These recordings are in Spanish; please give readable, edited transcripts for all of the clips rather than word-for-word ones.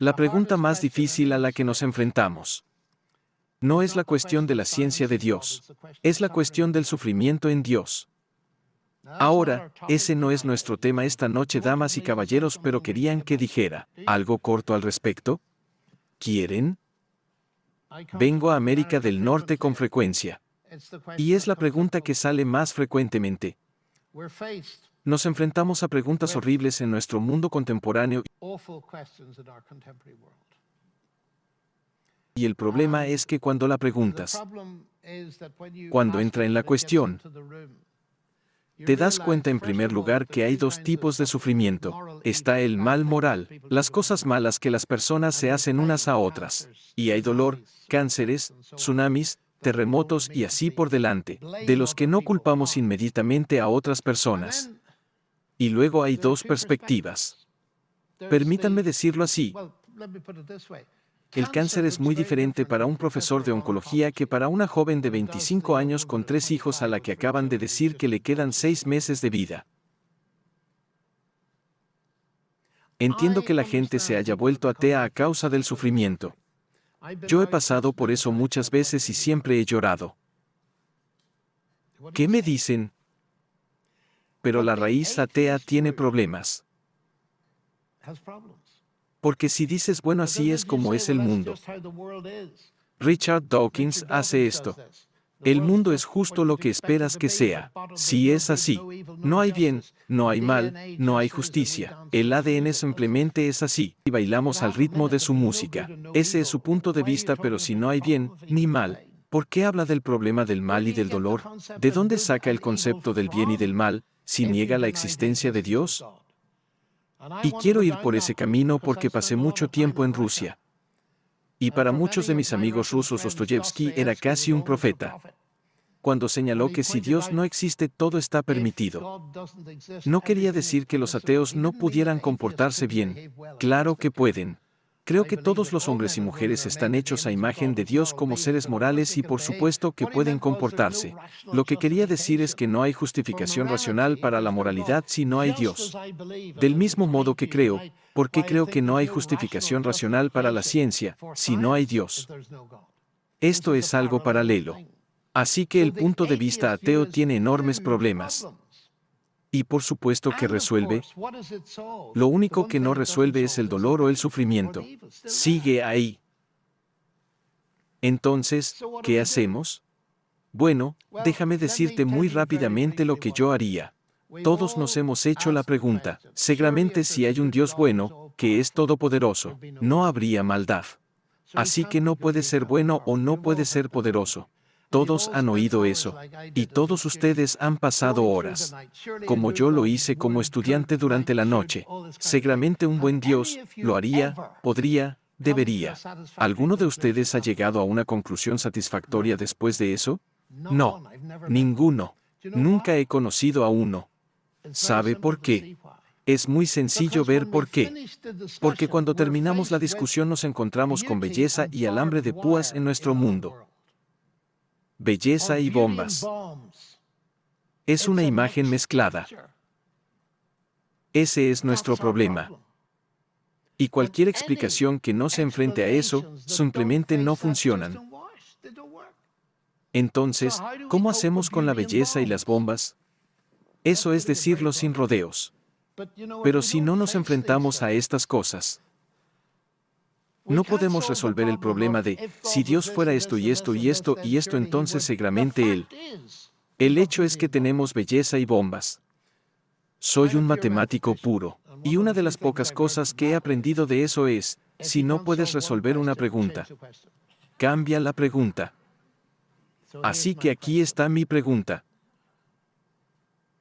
La pregunta más difícil a la que nos enfrentamos no es la cuestión de la ciencia de Dios, es la cuestión del sufrimiento en Dios. Ahora, ese no es nuestro tema esta noche, damas y caballeros, pero querían que dijera algo corto al respecto. ¿Quieren? Vengo a América del Norte con frecuencia. Y es la pregunta que sale más frecuentemente. Nos enfrentamos a preguntas horribles en nuestro mundo contemporáneo. Y el problema es que cuando la preguntas, cuando entra en la cuestión, te das cuenta en primer lugar que hay dos tipos de sufrimiento. Está el mal moral, las cosas malas que las personas se hacen unas a otras. Y hay dolor, cánceres, tsunamis, terremotos y así por delante, de los que no culpamos inmediatamente a otras personas. Y luego hay dos perspectivas. Permítanme decirlo así. El cáncer es muy diferente para un profesor de oncología que para una joven de 25 años con 3 hijos a la que acaban de decir que le quedan 6 meses de vida. Entiendo que la gente se haya vuelto atea a causa del sufrimiento. Yo he pasado por eso muchas veces y siempre he llorado. ¿Qué me dicen? Pero la raíz atea tiene problemas. Porque si dices, bueno, así es como es el mundo. Richard Dawkins hace esto. El mundo es justo lo que esperas que sea. Si es así, no hay bien, no hay mal, no hay justicia. El ADN simplemente es así, y bailamos al ritmo de su música. Ese es su punto de vista, pero si no hay bien, ni mal, ¿por qué habla del problema del mal y del dolor? ¿De dónde saca el concepto del bien y del mal, si niega la existencia de Dios? Y quiero ir por ese camino porque pasé mucho tiempo en Rusia. Y para muchos de mis amigos rusos, Dostoyevsky era casi un profeta. Cuando señaló que si Dios no existe, todo está permitido. No quería decir que los ateos no pudieran comportarse bien. Claro que pueden. Creo que todos los hombres y mujeres están hechos a imagen de Dios como seres morales y por supuesto que pueden comportarse. Lo que quería decir es que no hay justificación racional para la moralidad si no hay Dios. Del mismo modo que creo, porque creo que no hay justificación racional para la ciencia si no hay Dios. Esto es algo paralelo. Así que el punto de vista ateo tiene enormes problemas. Y por supuesto que resuelve. Lo único que no resuelve es el dolor o el sufrimiento. Sigue ahí. Entonces, ¿qué hacemos? Bueno, déjame decirte muy rápidamente lo que yo haría. Todos nos hemos hecho la pregunta, seguramente si hay un Dios bueno, que es todopoderoso, no habría maldad. Así que no puede ser bueno o no puede ser poderoso. Todos han oído eso, y todos ustedes han pasado horas, como yo lo hice como estudiante durante la noche. Seguramente un buen Dios lo haría, podría, debería. ¿Alguno de ustedes ha llegado a una conclusión satisfactoria después de eso? No, ninguno. Nunca he conocido a uno. ¿Sabe por qué? Es muy sencillo ver por qué. Porque cuando terminamos la discusión nos encontramos con belleza y alambre de púas en nuestro mundo. Belleza y bombas. Es una imagen mezclada. Ese es nuestro problema. Y cualquier explicación que no se enfrente a eso, simplemente no funcionan. Entonces, ¿cómo hacemos con la belleza y las bombas? Eso es decirlo sin rodeos. Pero si no nos enfrentamos a estas cosas, no podemos resolver el problema de, si Dios fuera esto y esto y esto y esto, entonces seguramente Él. El hecho es que tenemos belleza y bombas. Soy un matemático puro, y una de las pocas cosas que he aprendido de eso es, si no puedes resolver una pregunta, cambia la pregunta. Así que aquí está mi pregunta.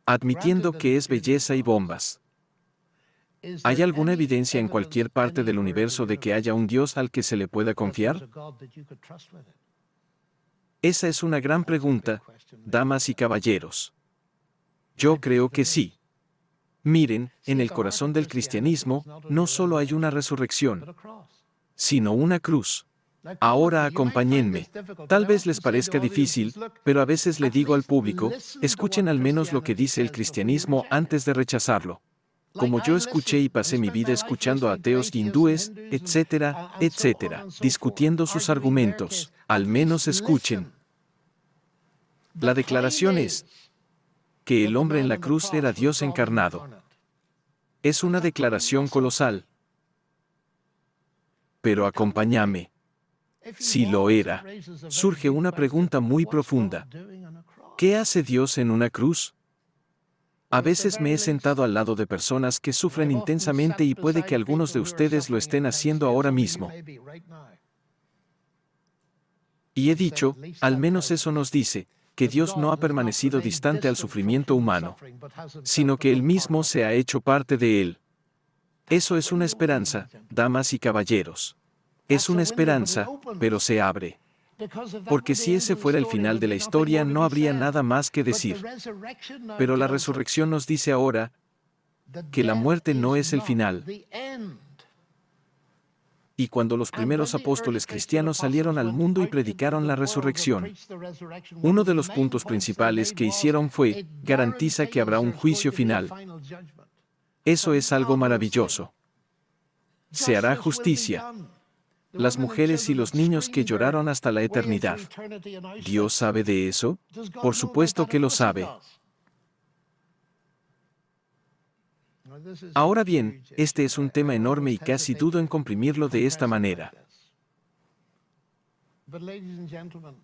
Admitiendo que es belleza y bombas, ¿hay alguna evidencia en cualquier parte del universo de que haya un Dios al que se le pueda confiar? Esa es una gran pregunta, damas y caballeros. Yo creo que sí. Miren, en el corazón del cristianismo, no solo hay una resurrección, sino una cruz. Ahora acompáñenme. Tal vez les parezca difícil, pero a veces le digo al público, escuchen al menos lo que dice el cristianismo antes de rechazarlo. Como yo escuché y pasé mi vida escuchando a ateos y hindúes, etcétera, etcétera, discutiendo sus argumentos, al menos escuchen. La declaración es que el hombre en la cruz era Dios encarnado. Es una declaración colosal. Pero acompáñame. Si lo era, surge una pregunta muy profunda. ¿Qué hace Dios en una cruz? A veces me he sentado al lado de personas que sufren intensamente y puede que algunos de ustedes lo estén haciendo ahora mismo. Y he dicho, al menos eso nos dice, que Dios no ha permanecido distante al sufrimiento humano, sino que Él mismo se ha hecho parte de él. Eso es una esperanza, damas y caballeros. Es una esperanza, pero se abre. Porque si ese fuera el final de la historia no habría nada más que decir. Pero la resurrección nos dice ahora que la muerte no es el final. Y cuando los primeros apóstoles cristianos salieron al mundo y predicaron la resurrección, uno de los puntos principales que hicieron fue, garantiza que habrá un juicio final. Eso es algo maravilloso. Se hará justicia. Las mujeres y los niños que lloraron hasta la eternidad. ¿Dios sabe de eso? Por supuesto que lo sabe. Ahora bien, este es un tema enorme y casi dudo en comprimirlo de esta manera.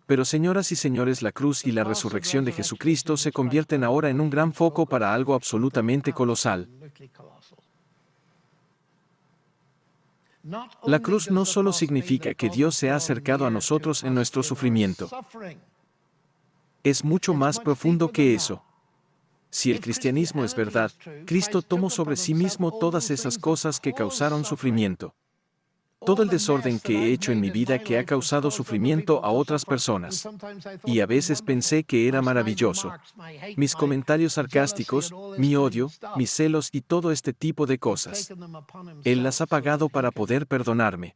Pero señoras y señores, la cruz y la resurrección de Jesucristo se convierten ahora en un gran foco para algo absolutamente colosal. La cruz no solo significa que Dios se ha acercado a nosotros en nuestro sufrimiento. Es mucho más profundo que eso. Si el cristianismo es verdad, Cristo tomó sobre sí mismo todas esas cosas que causaron sufrimiento. Todo el desorden que he hecho en mi vida que ha causado sufrimiento a otras personas. Y a veces pensé que era maravilloso. Mis comentarios sarcásticos, mi odio, mis celos y todo este tipo de cosas. Él las ha pagado para poder perdonarme.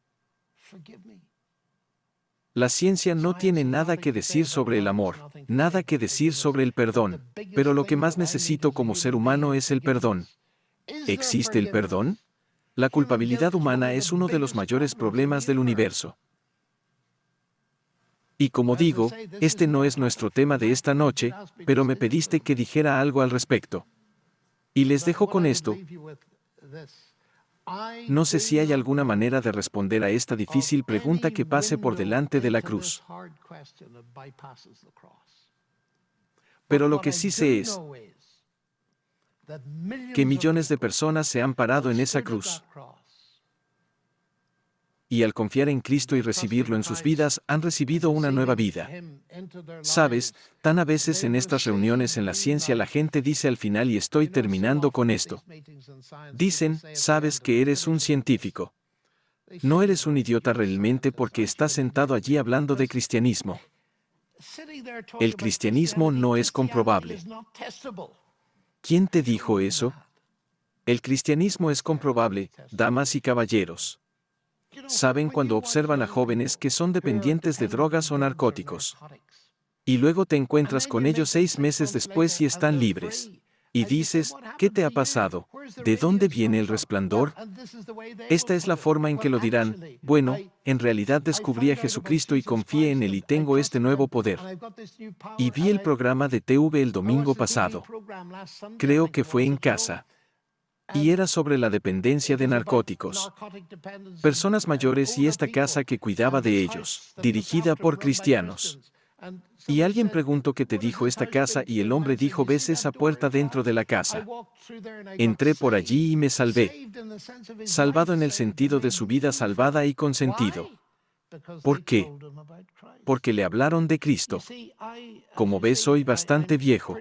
La ciencia no tiene nada que decir sobre el amor, nada que decir sobre el perdón, pero lo que más necesito como ser humano es el perdón. ¿Existe el perdón? La culpabilidad humana es uno de los mayores problemas del universo. Y como digo, este no es nuestro tema de esta noche, pero me pediste que dijera algo al respecto. Y les dejo con esto. No sé si hay alguna manera de responder a esta difícil pregunta que pase por delante de la cruz. Pero lo que sí sé es que millones de personas se han parado en esa cruz. Y al confiar en Cristo y recibirlo en sus vidas, han recibido una nueva vida. Sabes, tan a veces en estas reuniones en la ciencia la gente dice al final, y estoy terminando con esto. Dicen, sabes que eres un científico. No eres un idiota realmente porque estás sentado allí hablando de cristianismo. El cristianismo no es comprobable. ¿Quién te dijo eso? El cristianismo es comprobable, damas y caballeros. Saben cuando observan a jóvenes que son dependientes de drogas o narcóticos. Y luego te encuentras con ellos 6 meses después y están libres. Y dices, ¿qué te ha pasado? ¿De dónde viene el resplandor? Esta es la forma en que lo dirán, bueno, en realidad descubrí a Jesucristo y confié en Él y tengo este nuevo poder. Y vi el programa de TV el domingo pasado. Creo que fue en casa. Y era sobre la dependencia de narcóticos. Personas mayores y esta casa que cuidaba de ellos, dirigida por cristianos. Y alguien preguntó qué te dijo esta casa y el hombre dijo, ¿ves esa puerta dentro de la casa? Entré por allí y me salvé. Salvado en el sentido de su vida salvada y con sentido. ¿Por qué? Porque le hablaron de Cristo. Como ves, soy bastante viejo.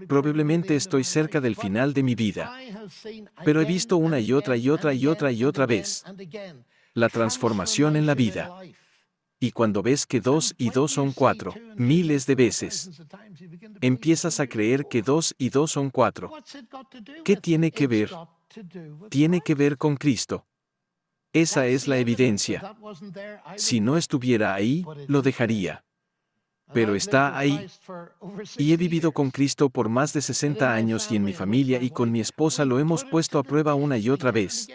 Probablemente estoy cerca del final de mi vida. Pero he visto una y otra y otra y otra y otra vez la transformación en la vida. Y cuando ves que 2 y 2 son 4, miles de veces, empiezas a creer que 2 y 2 son 4. ¿Qué tiene que ver? Tiene que ver con Cristo. Esa es la evidencia. Si no estuviera ahí, lo dejaría. pero está ahí. Y he vivido con Cristo por más de 60 años y en mi familia y con mi esposa lo hemos puesto a prueba una y otra vez.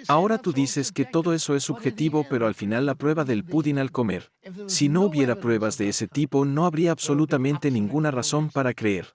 Ahora tú dices que todo eso es subjetivo, pero al final la prueba del pudín al comer. Si no hubiera pruebas de ese tipo, no habría absolutamente ninguna razón para creer.